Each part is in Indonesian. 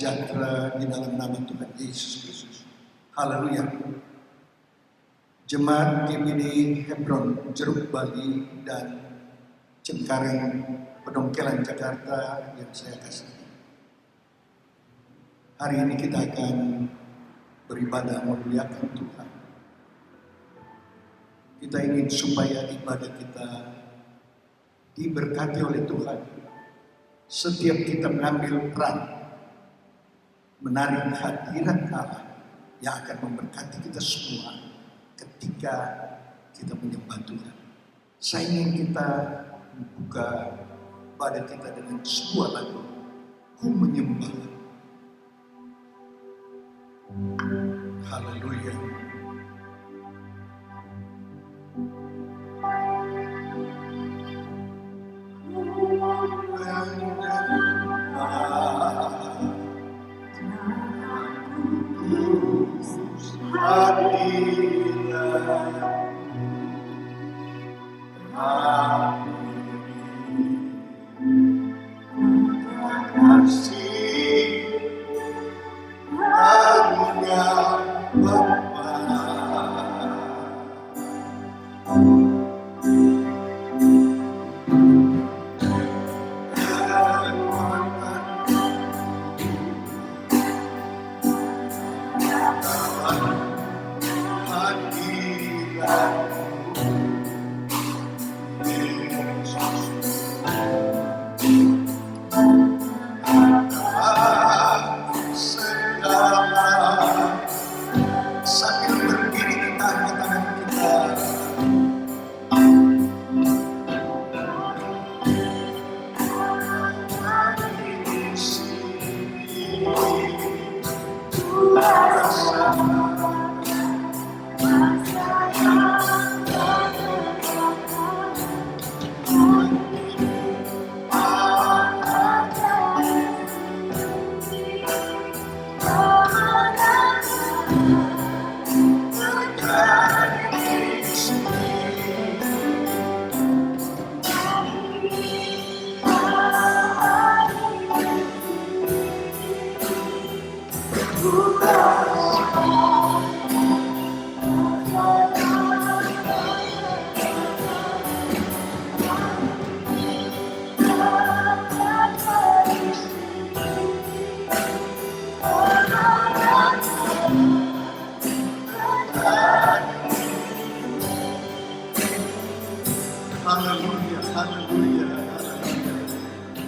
sejahtera di dalam nama Tuhan Yesus Kristus. Haleluya. Jemaat GBD Hebron, Jeruk Bali, dan Cengkareng, Pedongkelan, Jakarta yang saya kasihi. Hari ini kita akan beribadah memuliakan Tuhan. Kita ingin supaya ibadah kita diberkati oleh Tuhan. Setiap kita mengambil peran, menarik hadirat Allah yang akan memberkati kita semua ketika kita menyembah Tuhan. Saya ingin kita membuka ibadah kita dengan sebuah lagu, Ku Menyembah. Haleluya.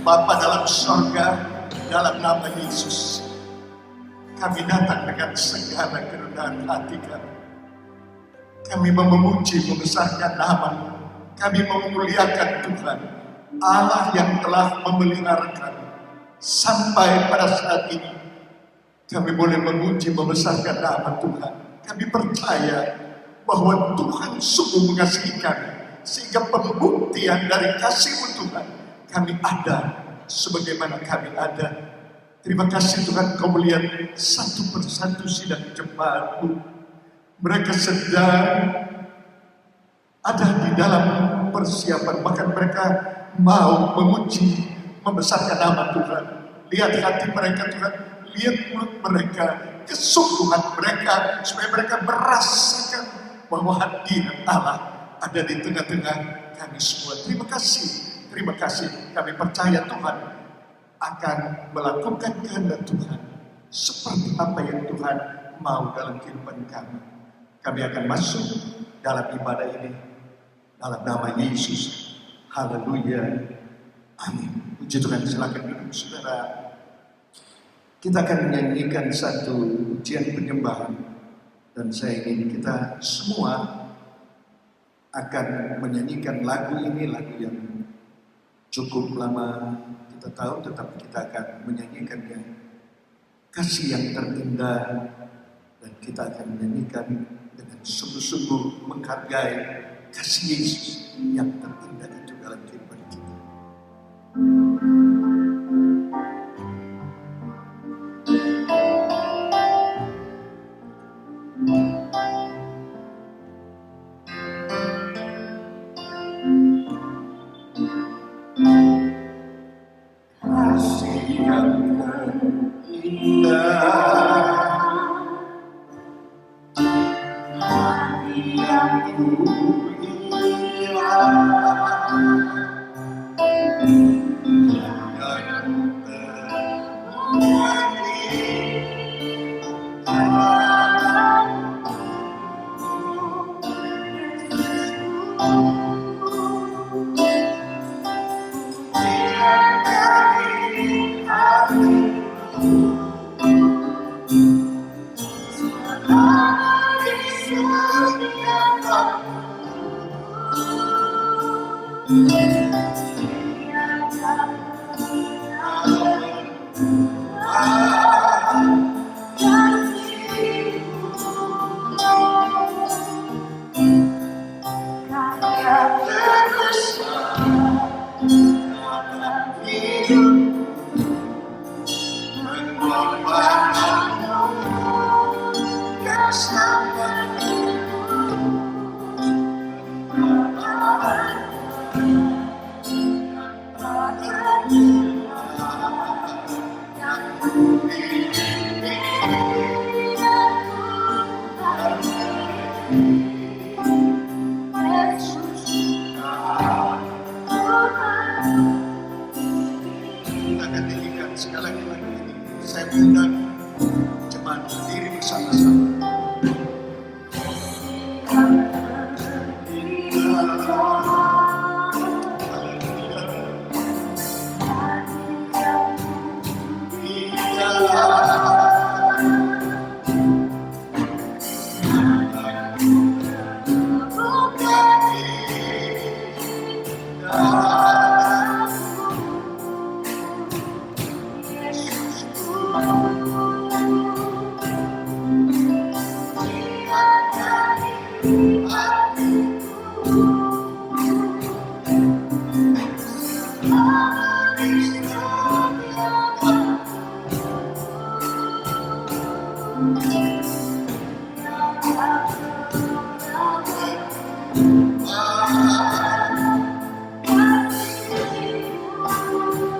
Bapa dalam surga, dalam nama Yesus, kami datang dengan segala kerendahan hati kami. Kami memuji, membesarkan nama, kami memuliakan Tuhan, Allah yang telah memelihara kami. Sampai pada saat ini, kami boleh memuji, membesarkan nama Tuhan. Kami percaya bahwa Tuhan sungguh mengasihi kami, sehingga pembuktian dari kasih-Mu Tuhan, kami ada sebagaimana kami ada. Terima kasih Tuhan, Kau melihat satu persatu sidang jemaat-Mu. Mereka sedang ada di dalam persiapan, bahkan mereka mau memuji, membesarkan nama Tuhan. Lihat hati mereka Tuhan, lihat mulut mereka, kesungguhan mereka, supaya mereka merasakan bahwa hadirat Allah ada di tengah-tengah kami semua. Terima kasih. Terima kasih, kami percaya Tuhan akan melakukan kehendak Tuhan seperti apa yang Tuhan mau dalam kehidupan kami. Kami akan masuk dalam ibadah ini dalam nama Yesus. Haleluya. Amin. Puji Tuhan, silakan duduk saudara. Kita akan menyanyikan satu ujian penyembahan, dan saya ingin kita semua akan menyanyikan lagu ini, lagu yang cukup lama kita tahu, tetapi kita akan menyanyikannya. Kasih yang terindah, dan kita akan menyanyikan dengan sungguh-sungguh menghargai kasih Yesus yang terindah itu dalam kehidupan kita. Kasih yang terindah Sekali lagi saya undang jemaat berdiri bersama-sama.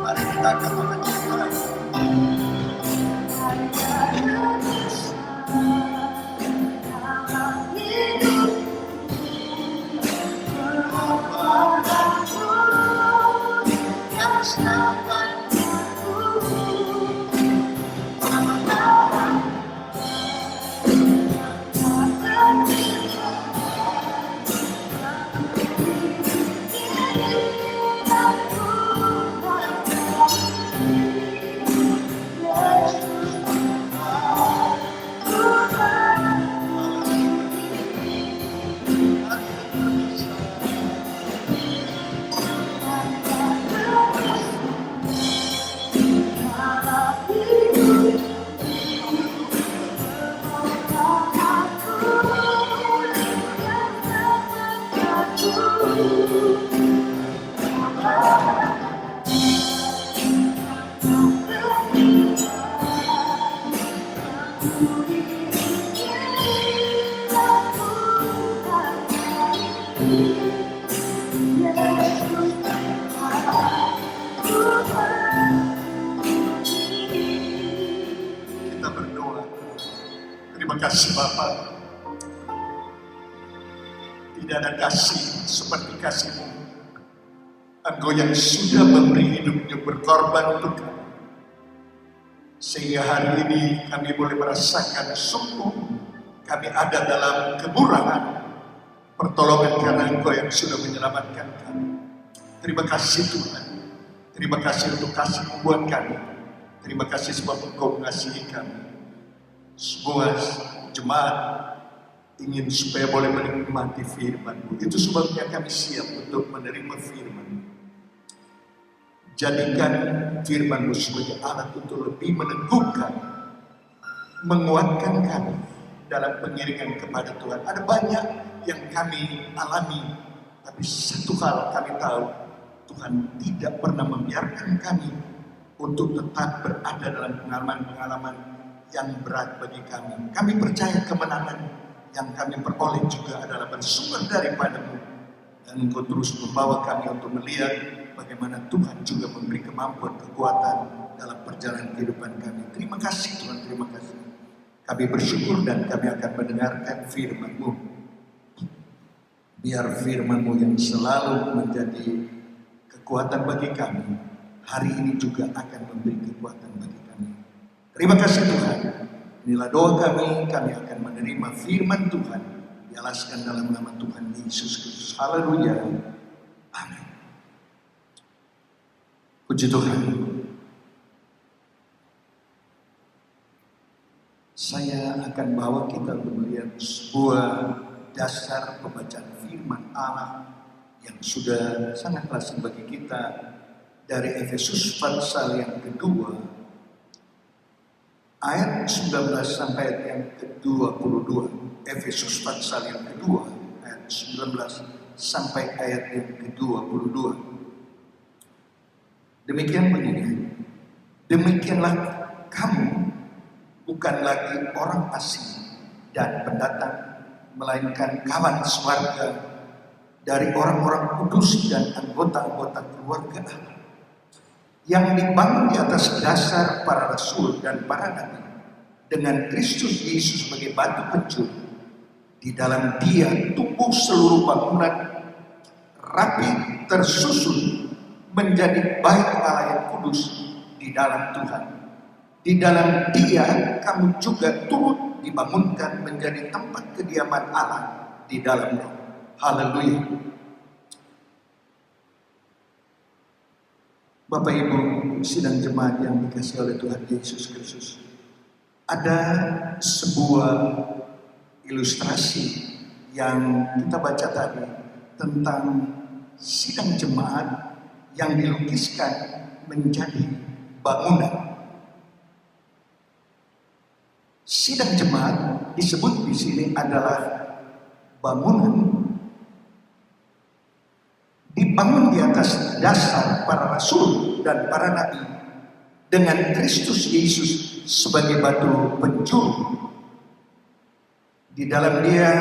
Mari kita katakan kita berdoa. Terima kasih Bapa. Tidak ada kasih seperti kasih-Mu. Engkau yang sudah memberi hidupnya berkorban untuk kami. Sehingga hari ini kami boleh merasakan sungguh kami ada dalam kemurahan pertolongan karena Engkau yang sudah menyelamatkan kami. Terima kasih Tuhan. Terima kasih untuk kasih-Mu buat kami. Terima kasih sebab Engkau mengasihi kami. Semua jemaat ingin supaya boleh menikmati firman-Mu. Itu sebabnya kami siap untuk menerima firman-Mu. Jadikan firman-Mu sebagai alat untuk lebih meneguhkan, menguatkan kami dalam pengiringan kepada Tuhan. Ada banyak yang kami alami, tapi satu hal kami tahu, Tuhan tidak pernah membiarkan kami untuk tetap berada dalam pengalaman-pengalaman yang berat bagi kami. Kami percaya kemenangan yang kami peroleh juga adalah bersumber daripada-Mu. Dan Engkau terus membawa kami untuk melihat bagaimana Tuhan juga memberi kemampuan, kekuatan dalam perjalanan kehidupan kami. Terima kasih Tuhan, terima kasih. Kami bersyukur dan kami akan mendengarkan firman-Mu. Biar firman-Mu yang selalu menjadi kekuatan bagi kami, hari ini juga akan memberi kekuatan bagi kami. Terima kasih Tuhan. Inilah doa kami akan menerima firman Tuhan. Dialaskan dalam nama Tuhan Yesus Kristus. Haleluya. Amin. Puji Tuhan. Saya akan bawa kita melihat sebuah dasar pembacaan firman Allah yang sudah sangat asing bagi kita dari Efesus pasal yang kedua ayat 19 sampai ayat yang ke-22. Efesus pasal yang kedua ayat 19 sampai ayat yang ke-22. Demikian bunyinya. Demikianlah kamu bukan lagi orang asing dan pendatang, melainkan kawan sewarga dari orang-orang kudus dan anggota-anggota keluarga Allah yang dibangun di atas dasar para rasul dan para nabi, dengan Kristus Yesus sebagai batu penjuru. Di dalam Dia tumbuh seluruh bangunan rapi tersusun menjadi bait Allah yang kudus di dalam Tuhan. Di dalam Dia kamu juga turut dibangunkan menjadi tempat kediaman Allah di dalam Roh. Haleluya. Bapak Ibu sidang jemaat yang dikasihi oleh Tuhan Yesus Kristus, ada sebuah ilustrasi yang kita baca tadi tentang sidang jemaat yang dilukiskan menjadi bangunan. Sidang jemaat disebut di sini adalah bangunan dibangun di atas dasar para rasul dan para nabi dengan Kristus Yesus sebagai batu penjuru. Di dalam Dia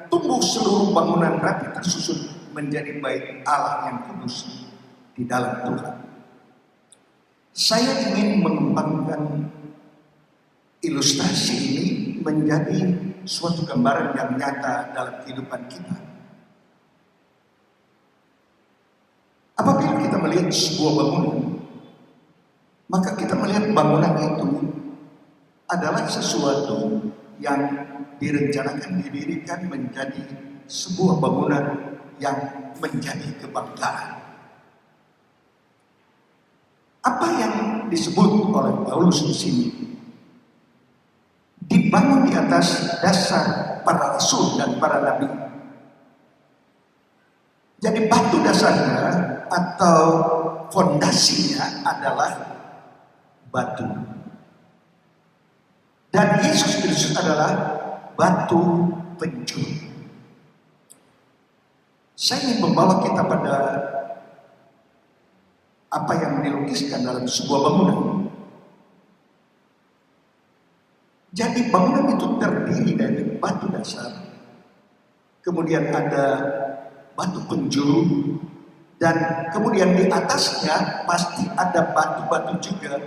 tumbuh seluruh bangunan rapi tersusun menjadi bait Allah yang kudus di dalam Tuhan. Saya ingin mengembangkan ilustrasi ini menjadi suatu gambaran yang nyata dalam kehidupan kita. Apabila kita melihat sebuah bangunan, maka kita melihat bangunan itu adalah sesuatu yang direncanakan, didirikan menjadi sebuah bangunan yang menjadi kebanggaan. Apa yang disebut oleh Paulus di sini? Dibangun di atas dasar para rasul dan para nabi. Jadi batu dasarnya atau fondasinya adalah batu. Dan Yesus Kristus adalah batu penjuru. Saya ingin membawa kita pada apa yang dilukiskan dalam sebuah bangunan. Jadi bangunan itu terdiri dari batu dasar, kemudian ada batu penjuru, dan kemudian di atasnya pasti ada batu-batu juga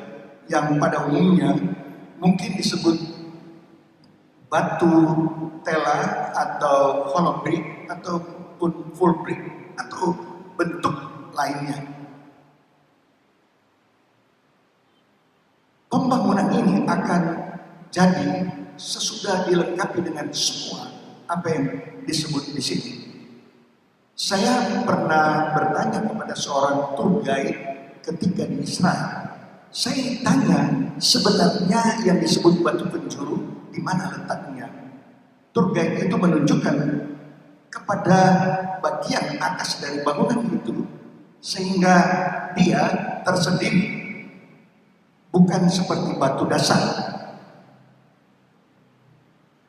yang pada umumnya mungkin disebut batu tela atau hollow brick ataupun full brick atau bentuk lainnya. Pembangunan ini akan jadi sesudah dilengkapi dengan semua apa yang disebut di sini. Saya pernah bertanya kepada seorang tour guide ketika di Israel. Saya tanya sebenarnya yang disebut batu penjuru di mana letaknya. Tour guide itu menunjukkan kepada bagian atas dari bangunan itu sehingga dia tersendiri, bukan seperti batu dasar.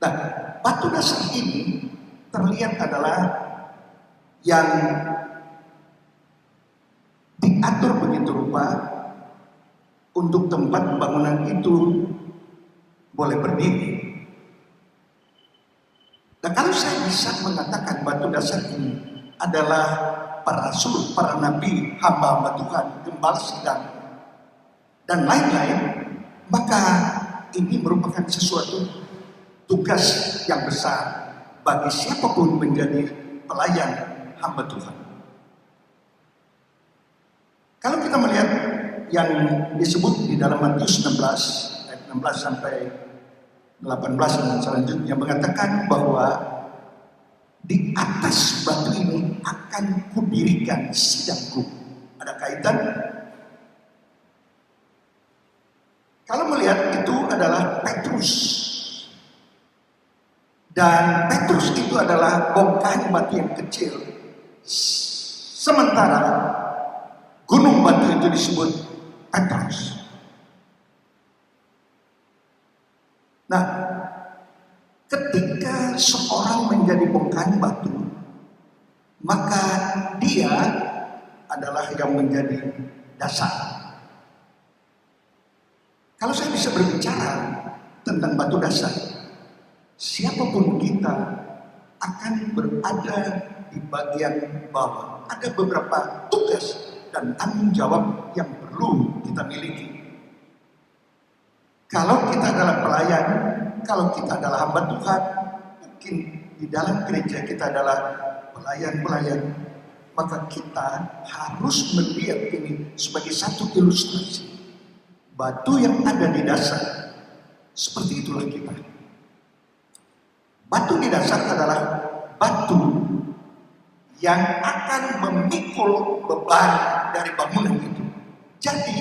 Nah, batu dasar ini terlihat adalah yang diatur begitu rupa untuk tempat bangunan itu boleh berdiri. Nah, kalau saya bisa mengatakan batu dasar ini adalah para rasul, para nabi, hamba-hamba Tuhan, gembala sidang, dan lain-lain, maka ini merupakan sesuatu tugas yang besar bagi siapapun menjadi pelayan hamba Tuhan. Kalau kita melihat yang disebut di dalam Matius 16 ayat 16 sampai 18 dan selanjutnya mengatakan bahwa di atas batu ini akan kudirikan sidangku. Ada kaitan? Kalau melihat itu adalah Petrus. Dan Petrus itu adalah bongkahan batu yang kecil. Sementara gunung batu itu disebut Petrus. Nah, ketika seorang menjadi bongkahan batu, maka dia adalah yang menjadi dasar. Kalau saya bisa berbicara tentang batu dasar, siapapun kita akan berada di bagian bawah. Ada beberapa tugas dan tanggung jawab yang perlu kita miliki. Kalau kita adalah pelayan, kalau kita adalah hamba Tuhan, mungkin di dalam gereja kita adalah pelayan-pelayan, maka kita harus melihat ini sebagai satu ilustrasi. Batu yang ada di dasar, seperti itulah kita. Batu di dasar adalah batu yang akan memikul beban dari bangunan itu. Jadi,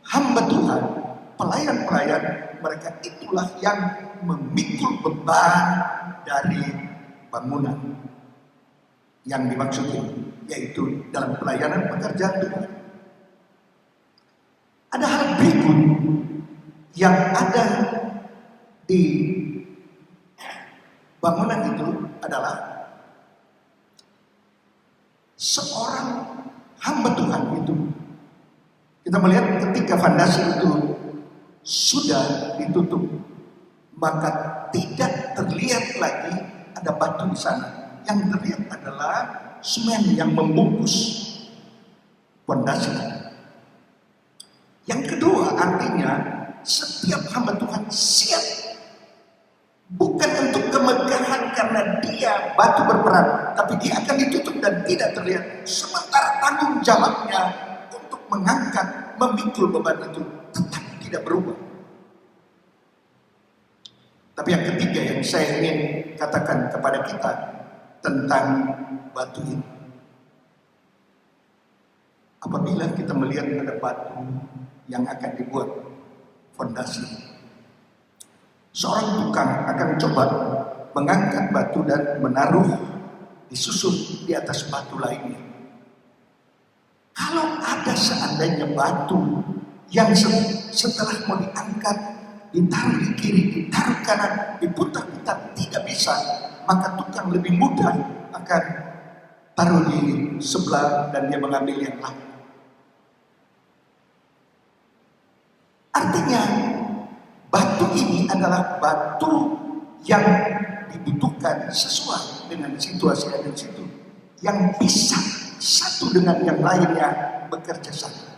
hamba Tuhan, pelayan-pelayan, mereka itulah yang memikul beban dari bangunan. Yang dimaksud yaitu dalam pelayanan pekerjaan Tuhan. Ada hal berikut yang ada di bangunan itu adalah seorang hamba Tuhan itu. Kita melihat ketika fondasi itu sudah ditutup, maka tidak terlihat lagi ada batu di sana. Yang terlihat adalah semen yang membungkus fondasi. Yang kedua, artinya setiap hamba Tuhan siap, bukan untuk kemegahan karena dia batu berperan, tapi dia akan ditutup dan tidak terlihat. Sementara tanggung jawabnya untuk mengangkat, memikul beban itu tetap tidak berubah. Tapi yang ketiga yang saya ingin katakan kepada kita tentang batu ini. Apabila kita melihat ada batu yang akan dibuat fondasi, seorang tukang akan coba mengangkat batu dan menaruh disusun di atas batu lainnya. Kalau ada seandainya batu yang setelah mau diangkat, ditaruh di kiri, ditaruh kanan, diputar-putar, tidak bisa, maka tukang lebih mudah akan taruh di sebelah dan dia mengambil yang lain. Artinya batu ini adalah batu yang dibutuhkan sesuai dengan situasi dan situ, yang bisa satu dengan yang lainnya bekerja sama.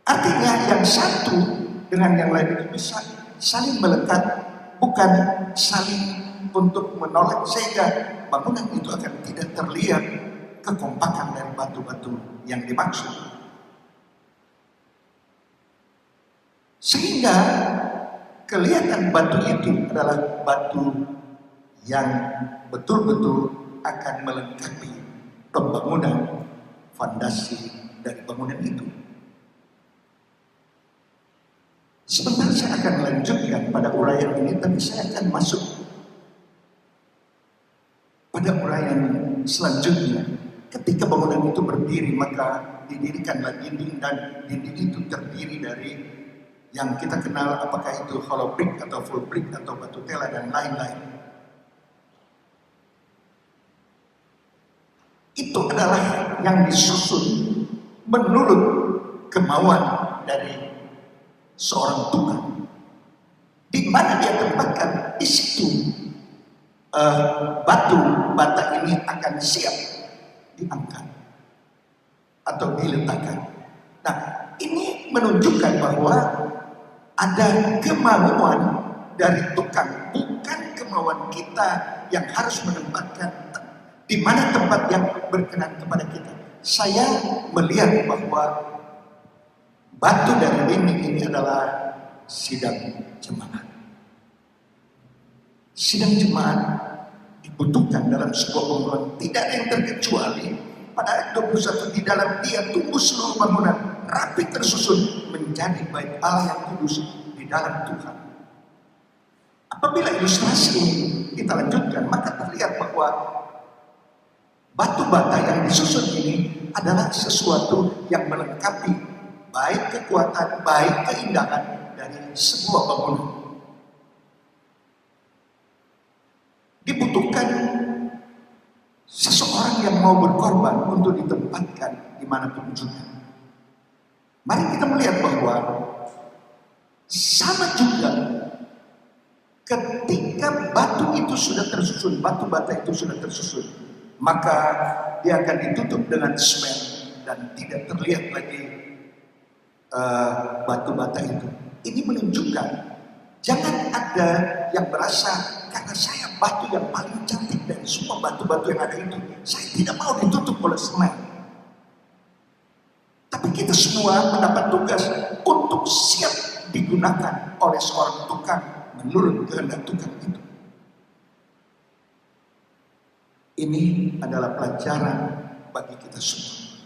Artinya yang satu dengan yang lain itu bisa saling melekat, bukan saling untuk menolak, sehingga bangunan itu akan tidak terlihat kekompakan dari batu-batu yang dimaksud. Sehingga kelihatan batu itu adalah batu yang betul-betul akan melengkapi pembangunan fondasi dari bangunan itu. Sebentar saya akan melanjutkan pada uraian ini, tapi saya akan masuk pada uraian selanjutnya. Ketika bangunan itu berdiri, maka didirikanlah dinding, dan dinding itu terdiri dari yang kita kenal, apakah itu hollow brick atau full brick atau batu tela dan lain-lain. Itu adalah yang disusun menurut kemauan dari seorang tukang. Di mana dia tempatkan, di situ batu bata ini akan siap diangkat atau diletakkan. Nah, ini menunjukkan bahwa ada kemauan dari tukang, bukan kemauan kita yang harus menempatkan di mana tempat yang berkenan kepada kita. Saya melihat bahwa batu dari dinding ini adalah sidang jemaat. Sidang jemaat dibutuhkan dalam sebuah bangunan. Tidak ada yang terkecuali pada ayat 21, di dalam dia tumbuh seluruh bangunan rapi tersusun menjadi bait Allah yang kudus di dalam Tuhan. Apabila ilustrasi ini kita lanjutkan, maka terlihat bahwa batu bata yang disusun ini adalah sesuatu yang melengkapi baik kekuatan, baik keindahan dari sebuah bangunan. Dibutuhkan seseorang yang mau berkorban untuk ditempatkan dimanapun juga. Mari kita melihat bahwa sama juga ketika batu itu sudah tersusun, batu bata itu sudah tersusun, maka dia akan ditutup dengan semen dan tidak terlihat lagi batu bata itu. Ini menunjukkan jangan ada yang merasa karena saya batu yang paling cantik dari semua batu-batu yang ada itu, saya tidak mau ditutup oleh semen. Tapi kita semua mendapat tugas untuk siap digunakan oleh seorang tukang menurut kehendak tukang itu. Ini adalah pelajaran bagi kita semua.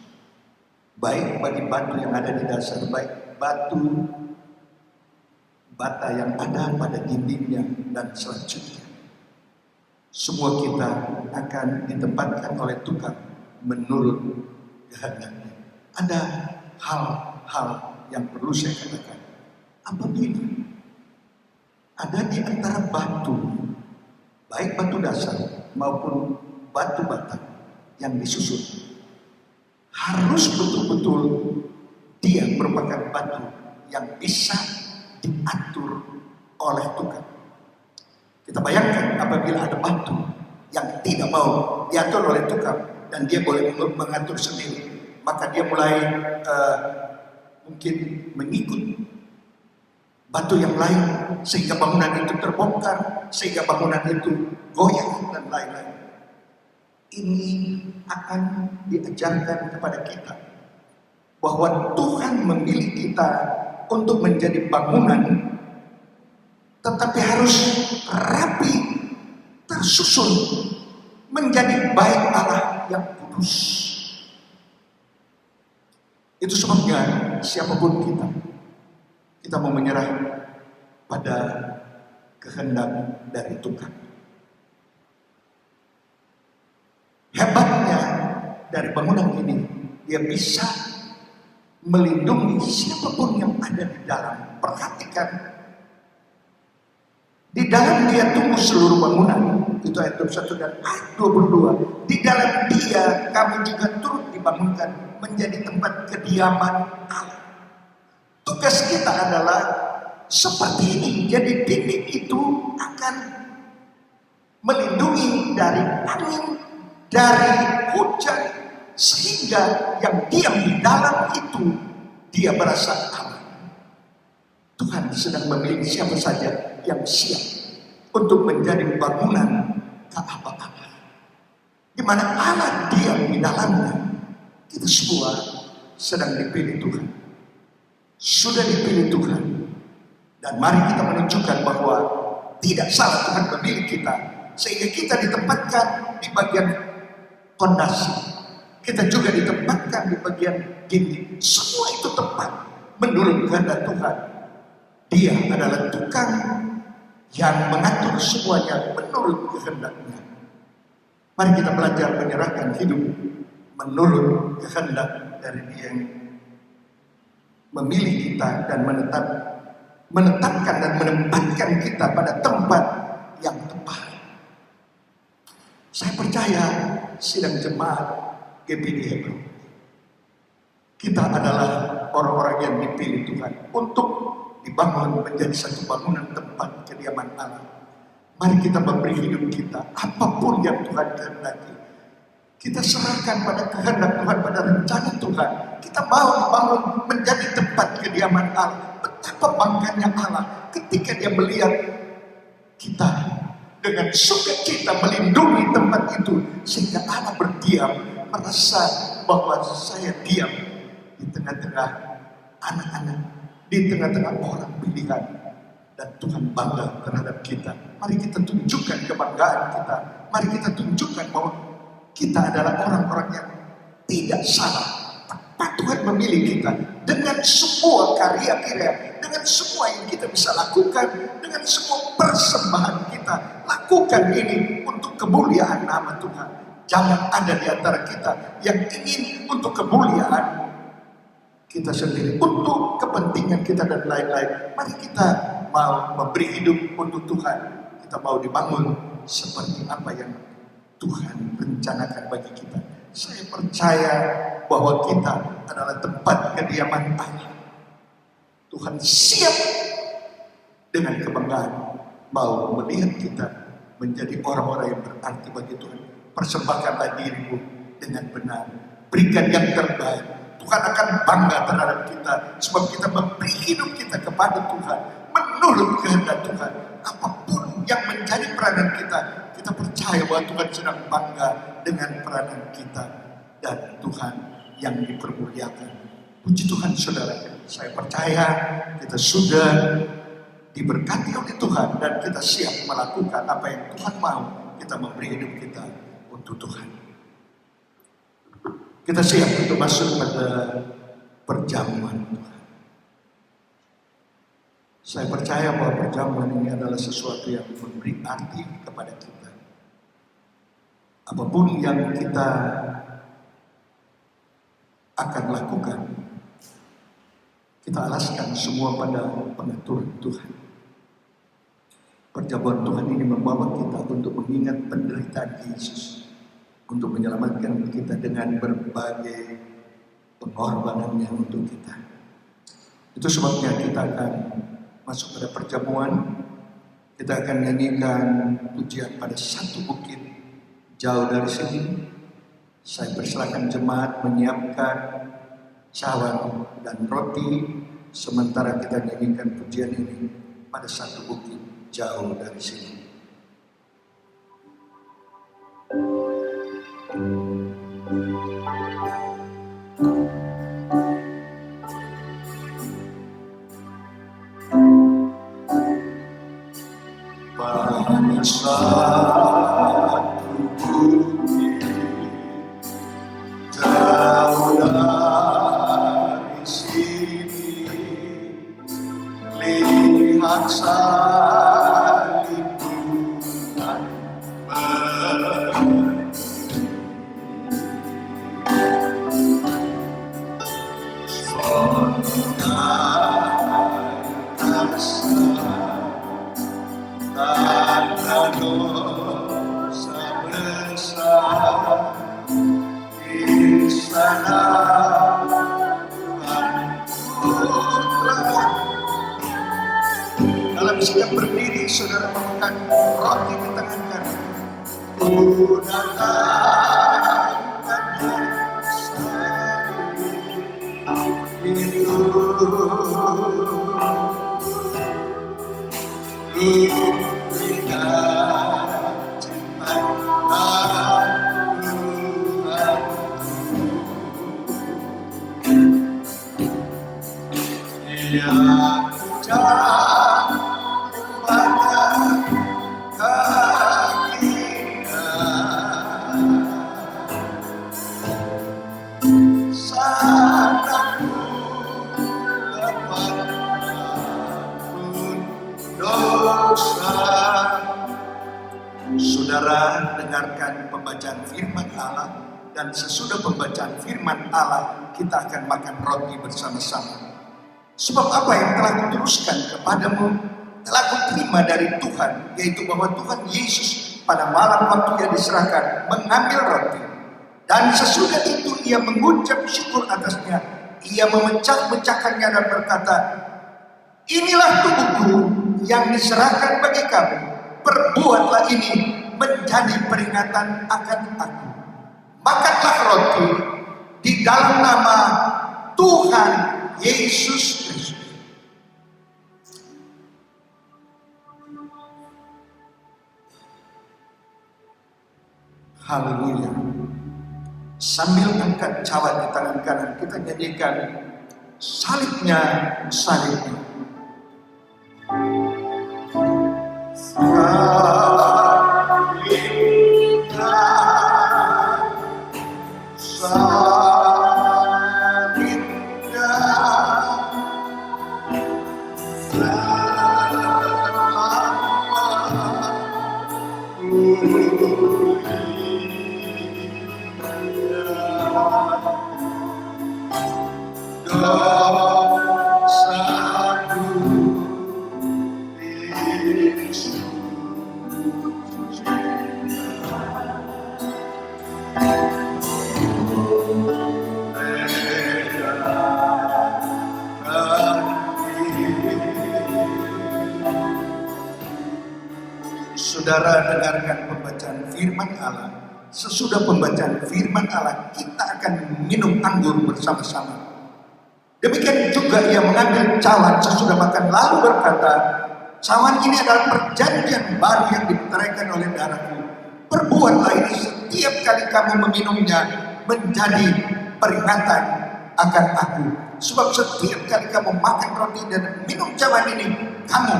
Baik bagi batu yang ada di dasar, baik batu bata yang ada pada dindingnya dan selanjutnya. Semua kita akan ditempatkan oleh tukang menurut kehendaknya. Ada hal-hal yang perlu saya katakan. Apabila ada di antara batu, baik batu dasar maupun batu bata yang disusun, harus betul-betul dia merupakan batu yang bisa diatur oleh tukang. Kita bayangkan apabila ada batu yang tidak mau diatur oleh tukang dan dia boleh mengatur sendiri, maka dia mulai mungkin mengikut batu yang lain sehingga bangunan itu terbongkar, sehingga bangunan itu goyang dan lain-lain. Ini akan diajarkan kepada kita bahwa Tuhan memilih kita untuk menjadi bangunan, tetapi harus rapi, tersusun menjadi bait Allah yang kudus. Itu sebabnya siapapun kita mau menyerah pada kehendak dari Tuhan. Hebatnya dari bangunan ini, dia bisa melindungi siapapun yang ada di dalam. Perhatikan, di dalam dia tumbuh seluruh bangunan. Itu ayat 21 dan ayat 22. Di dalam dia kami juga turut dibangunkan menjadi tempat kediaman Allah. Tugas kita adalah seperti ini. Jadi dinding itu akan melindungi dari angin, dari hujan, sehingga yang diam di dalam itu dia merasa aman. Tuhan sedang memilih siapa saja yang siap untuk menjadi bangunan Ka'bah Allah, di mana Allah diam di dalamnya. Kita semua sedang dipilih Tuhan, sudah dipilih Tuhan, dan mari kita menunjukkan bahwa tidak salah Tuhan memilih kita, sehingga kita ditempatkan di bagian fondasi, kita juga ditempatkan di bagian dinding. Semua itu tepat menurut kehendak Tuhan. Dia adalah tukang yang mengatur semuanya menurut kehendaknya. Mari kita belajar menyerahkan hidup menurut kehendak dari Dia yang memilih kita dan menetapkan dan menempatkan kita pada tempat yang tepat. Saya percaya sidang jemaat GPD Hebron, kita adalah orang-orang yang dipilih Tuhan untuk dibangun menjadi satu bangunan tempat kediaman Allah. Mari kita memberi hidup kita, apapun yang Tuhan kehendaki, kita serahkan pada kehendak Tuhan, pada rencana Tuhan. Kita mau dibangun menjadi tempat kediaman Allah. Betapa bangganya Allah ketika Dia melihat kita dengan sukacita melindungi tempat itu, sehingga anak berdiam, merasa bahwa saya diam di tengah-tengah anak-anak, di tengah-tengah orang pilihan, dan Tuhan bangga terhadap kita. Mari kita tunjukkan kebanggaan kita, mari kita tunjukkan bahwa kita adalah orang-orang yang tidak salah. Tepat Tuhan memilih kita dengan semua karya-karya, dengan semua yang kita bisa lakukan, dengan semua persembahan kita. Lakukan ini untuk kemuliaan nama Tuhan. Jangan ada di antara kita yang ingin untuk kemuliaan kita sendiri, untuk kepentingan kita dan lain-lain. Mari kita mau memberi hidup untuk Tuhan. Kita mau dibangun seperti apa yang Tuhan rencanakan bagi kita. Saya percaya bahwa kita adalah tempat kediaman Allah. Tuhan siap dengan kebanggaan mau melihat kita menjadi orang-orang yang berarti bagi Tuhan. Persembahkanlah dirimu dengan benar, berikan yang terbaik. Tuhan akan bangga terhadap kita, sebab kita memberi hidup kita kepada Tuhan menurut kehendak Tuhan. Apapun yang menjadi peranan kita, kita percaya bahwa Tuhan sedang bangga dengan peranan kita, dan Tuhan yang dipermuliakan. Puji Tuhan saudara, saya percaya kita sudah diberkati oleh Tuhan dan kita siap melakukan apa yang Tuhan mau. Kita memberi hidup kita untuk Tuhan. Kita siap untuk masuk pada perjamuan Tuhan. Saya percaya bahwa perjamuan ini adalah sesuatu yang memberi arti kepada kita. Apapun yang kita akan lakukan, kita alaskan semua pada pengaturan Tuhan. Perjamuan Tuhan ini membawa kita untuk mengingat penderitaan Yesus, untuk menyelamatkan kita dengan berbagai pengorbanannya untuk kita. Itu sebabnya kita akan masuk pada perjamuan. Kita akan nyanyikan pujian pada satu bukit jauh dari sini. Saya persilakan jemaat menyiapkan cawan dan roti, sementara kita nyanyikan pujian ini pada satu bukit jauh dari sini. Pada satu bukit jauh dari sini, lihat salib Tuhan berdiri. Karena dosa besar di sana Tuhan Putra. Dalam sikap berdiri, saudara memegang roti di tangan kanan. Ku datang pada salib itu. Saudara dengarkan pembacaan firman Allah, dan sesudah pembacaan firman Allah kita akan makan roti bersama-sama. Sebab apa yang telah kuteruskan kepadamu telah kuterima dari Tuhan, yaitu bahwa Tuhan Yesus pada malam waktu Ia diserahkan mengambil roti, dan sesudah itu Ia mengucap syukur atasnya, Ia memecah-mecahkannya dan berkata, "Inilah tubuhku yang diserahkan bagi kamu. Perbuatlah ini menjadi peringatan akan aku." Makanlah roti di dalam nama Tuhan Yesus Kristus. Haleluya. Sambil angkat cawan di tangan kanan, kita nyanyikan salibnya, salibnya. Salibnya, salibnya, Saudara dengarkan pembacaan firman Allah. Sesudah pembacaan firman Allah, kita akan minum anggur bersama-sama. Demikian juga ia mengambil cawan sesudah makan lalu berkata, cawan ini adalah perjanjian baru yang diperteraikan oleh darahku. Perbuatlah ini setiap kali kamu meminumnya menjadi peringatan akan aku. Sebab setiap kali kamu makan roti dan minum cawan ini, kamu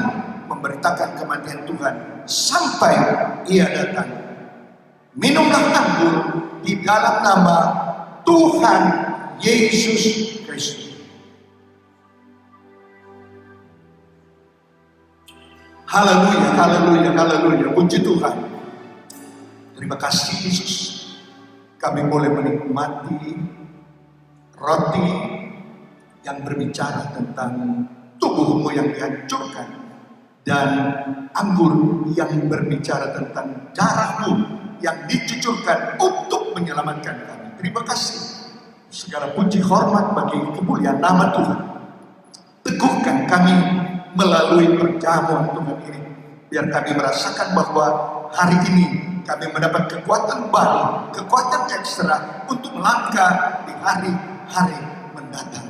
memberitakan kematian Tuhan sampai ia datang. Minumlah anggur di dalam nama Tuhan Yesus Kristus. Haleluya, haleluya, haleluya. Puji Tuhan. Terima kasih Yesus. Kami boleh menikmati roti yang berbicara tentang tubuhmu yang dihancurkan, dan anggur yang berbicara tentang darahmu yang dicucurkan untuk menyelamatkan kami. Terima kasih. Segala puji hormat bagi kemuliaan nama Tuhan. Teguhkan kami melalui perjamuan Tuhan ini, biar kami merasakan bahwa hari ini kami mendapat kekuatan baru, kekuatan ekstra untuk melangkah di hari-hari mendatang.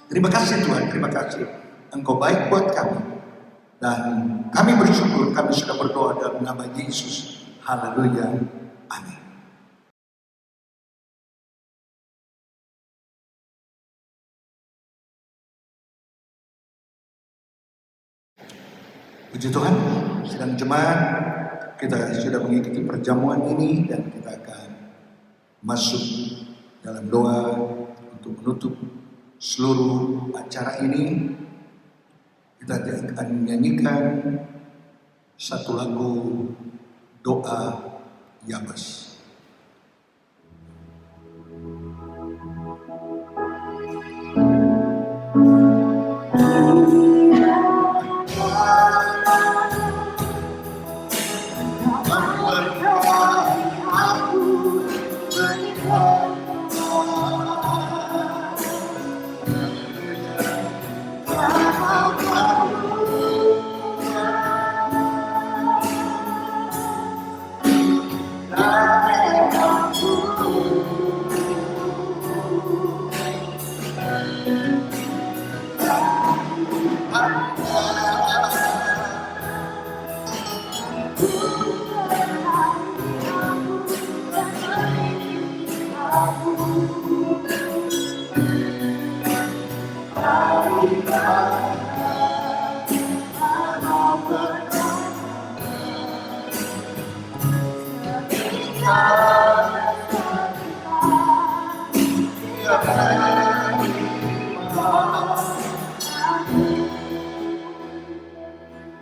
Terima kasih Tuhan, terima kasih. Engkau baik buat kami. Dan kami bersyukur, kami sudah berdoa dalam nama Yesus. Haleluya. Amin. Puji Tuhan, sedang jemaat, kita sudah mengikuti perjamuan ini dan kita akan masuk dalam doa untuk menutup seluruh acara ini. Kita akan menyanyikan satu lagu doa Yabes.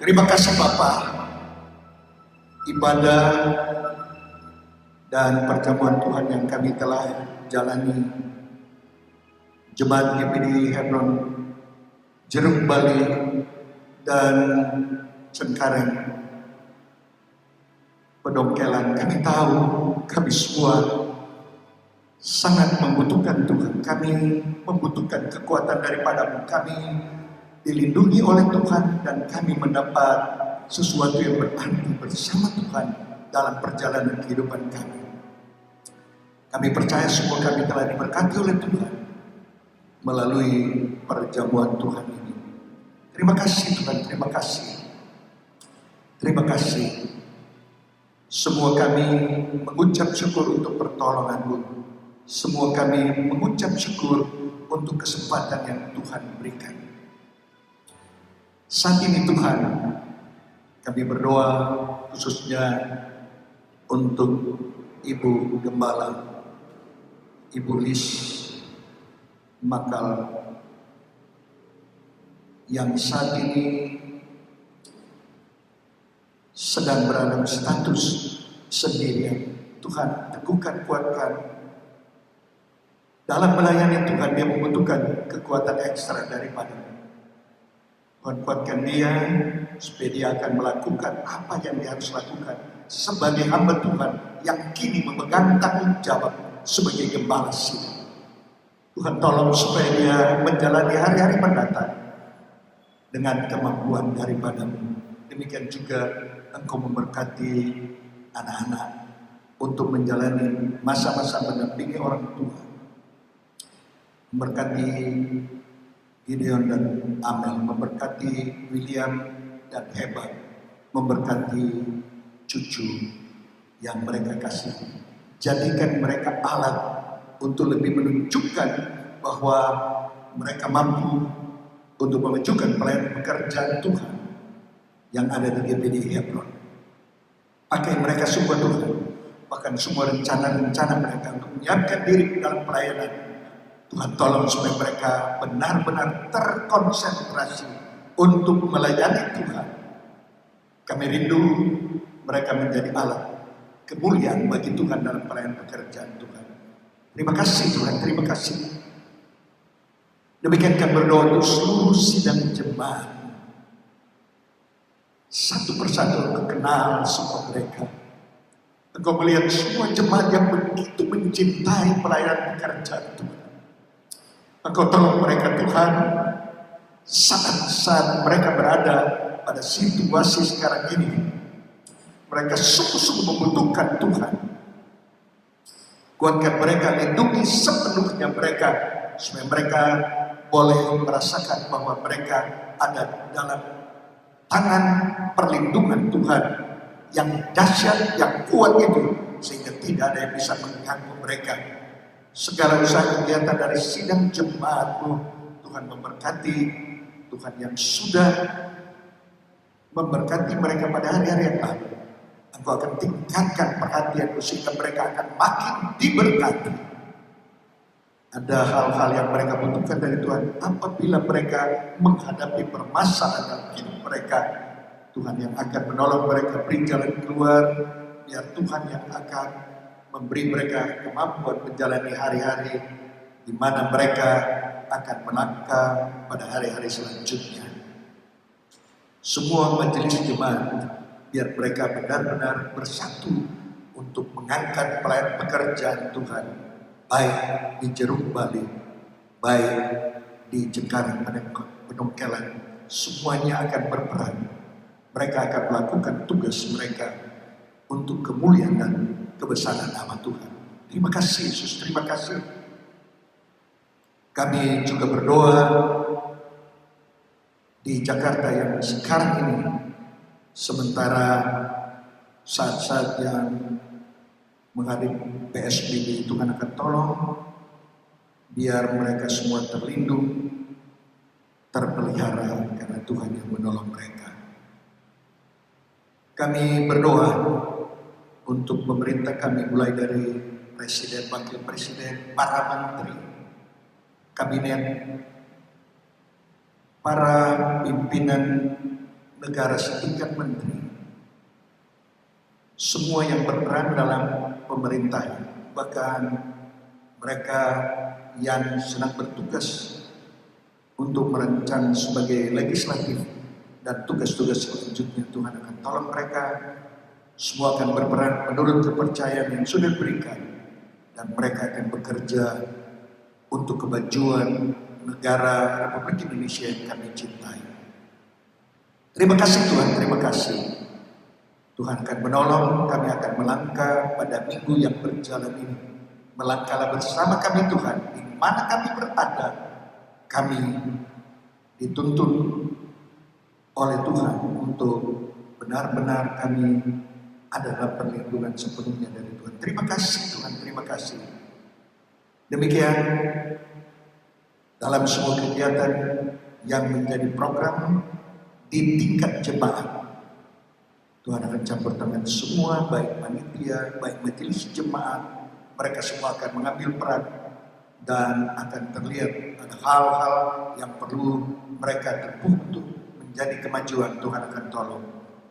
Terima kasih Bapak, ibadah dan perjamuan Tuhan yang kami telah jalani, Jemaat GPD Hebron, Jeruk Bali, dan Cengkareng, Pedongkelan. Kami tahu kami semua sangat membutuhkan Tuhan. Kami membutuhkan kekuatan daripada-Mu. Kami dilindungi oleh Tuhan dan kami mendapat sesuatu yang berarti bersama Tuhan dalam perjalanan kehidupan kami. Kami percaya semua kami telah diberkati oleh Tuhan melalui perjamuan Tuhan ini. Terima kasih Tuhan, terima kasih. Terima kasih. Semua kami mengucap syukur untuk pertolongan-Mu. Semua kami mengucap syukur untuk kesempatan yang Tuhan berikan. Saat ini Tuhan, kami berdoa khususnya untuk Ibu Gembala, Ibu Lis Makal, yang saat ini sedang berada status sendirian. Tuhan, teguhkan, kuatkan. Dalam melayani Tuhan, dia membutuhkan kekuatan ekstra daripada-Mu. Tuhan, kuatkan dia supaya dia akan melakukan apa yang dia harus lakukan sebagai hamba Tuhan yang kini memegang tanggung jawab sebagai gembala sidang. Tuhan, tolong supaya dia menjalani hari-hari mendatang dengan kemampuan daripada-Mu. Demikian juga Engkau memberkati anak-anak untuk menjalani masa-masa mendampingi orang tua. Memberkati Gideon dan Amel, memberkati William dan Heba, memberkati cucu yang mereka kasih. Jadikan mereka alat untuk lebih menunjukkan bahwa mereka mampu untuk memajukan pelayanan pekerjaan Tuhan yang ada di GPD Hebron. Pakai mereka semua Tuhan, bahkan semua rencana-rencana mereka untuk menyiapkan diri dalam pelayanan. Tuhan, tolong supaya mereka benar-benar terkonsentrasi untuk melayani Tuhan. Kami rindu mereka menjadi alat kemuliaan bagi Tuhan dalam pelayanan pekerjaan Tuhan. Terima kasih Tuhan, terima kasih. Demikian kami berdoa untuk seluruh sidang jemaat. Satu persatu kenal semua mereka. Engkau melihat semua jemaat yang begitu mencintai pelayanan pekerjaan Tuhan. Engkau tolong mereka Tuhan, saat mereka berada pada situasi sekarang ini, mereka sungguh-sungguh membutuhkan Tuhan. Kuatkan mereka, lindungi sepenuhnya mereka, supaya mereka boleh merasakan bahwa mereka ada dalam tangan perlindungan Tuhan yang dahsyat, yang kuat itu, sehingga tidak ada yang bisa mengganggu mereka. Segala usaha kegiatan dari sidang jemaat-Mu, Tuhan memberkati. Tuhan yang sudah memberkati mereka pada hari-hari yang lalu, Engkau akan tingkatkan perhatian-Mu sehingga mereka akan makin diberkati. Ada hal-hal yang mereka butuhkan dari Tuhan apabila mereka menghadapi permasalahan dalam hidup mereka. Tuhan yang akan menolong mereka, beri jalan keluar, biar Tuhan yang akan memberi mereka kemampuan menjalani hari-hari di mana mereka akan melangkah pada hari-hari selanjutnya. Semua majelis jemaat, biar mereka benar-benar bersatu untuk mengangkat pelayanan pekerjaan Tuhan, baik di Jeruk Bali, baik di Cengkareng, Penongkelan, semuanya akan berperan. Mereka akan melakukan tugas mereka untuk kemuliaan dan kebesaran nama Tuhan. Terima kasih Yesus, terima kasih. Kami juga berdoa di Jakarta yang sekarang ini, sementara saat-saat yang menghadapi PSBB, Tuhan akan tolong biar mereka semua terlindung, terpelihara karena Tuhan yang menolong mereka. Kami berdoa untuk pemerintah kami, mulai dari Presiden, Wakil Presiden, para menteri, kabinet, para pimpinan negara setingkat menteri, semua yang berperan dalam pemerintahan, bahkan mereka yang sedang bertugas untuk merancang sebagai legislatif dan tugas-tugas selanjutnya, Tuhan akan tolong mereka. Semua akan berperan menurut kepercayaan yang sudah diberikan, dan mereka akan bekerja untuk kemajuan negara Republik Indonesia yang kami cintai. Terima kasih Tuhan, terima kasih. Tuhan akan menolong, kami akan melangkah pada minggu yang berjalan ini. Melangkahlah bersama kami Tuhan, di mana kami berada. Kami dituntun oleh Tuhan untuk benar-benar kami adalah perlindungan sepenuhnya dari Tuhan. Terima kasih Tuhan, terima kasih. Demikian dalam semua kegiatan yang menjadi program di tingkat jemaat, Tuhan akan campur tangan semua, baik panitia, baik majelis jemaat, mereka semua akan mengambil peran dan akan terlihat ada hal-hal yang perlu mereka tempuh untuk menjadi kemajuan. Tuhan akan tolong.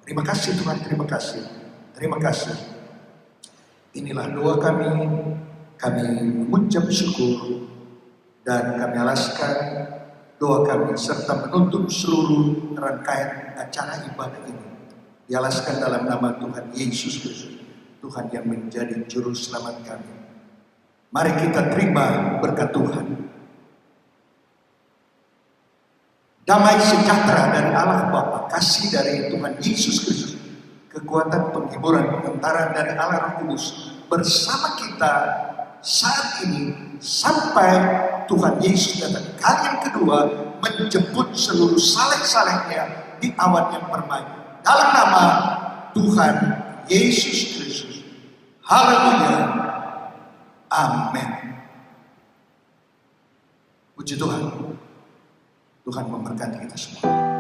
Terima kasih Tuhan, terima kasih, terima kasih. Inilah doa kami mengucap syukur dan kami alaskan doa kami serta menutup seluruh rangkaian acara ibadah ini. Dialaskan dalam nama Tuhan Yesus Kristus, Tuhan yang menjadi juru selamat kami. Mari kita terima berkat Tuhan. Damai sejahtera dari Allah Bapa, kasih dari Tuhan Yesus Kristus, kekuatan penghiburan pengantaran dari Allah Roh Kudus bersama kita saat ini sampai Tuhan Yesus datang kali yang kedua menjemput seluruh saleh-salehnya di awan yang permai. Dalam nama Tuhan Yesus Kristus. Haleluya. Amin. Puji Tuhan. Tuhan memberkati kita semua.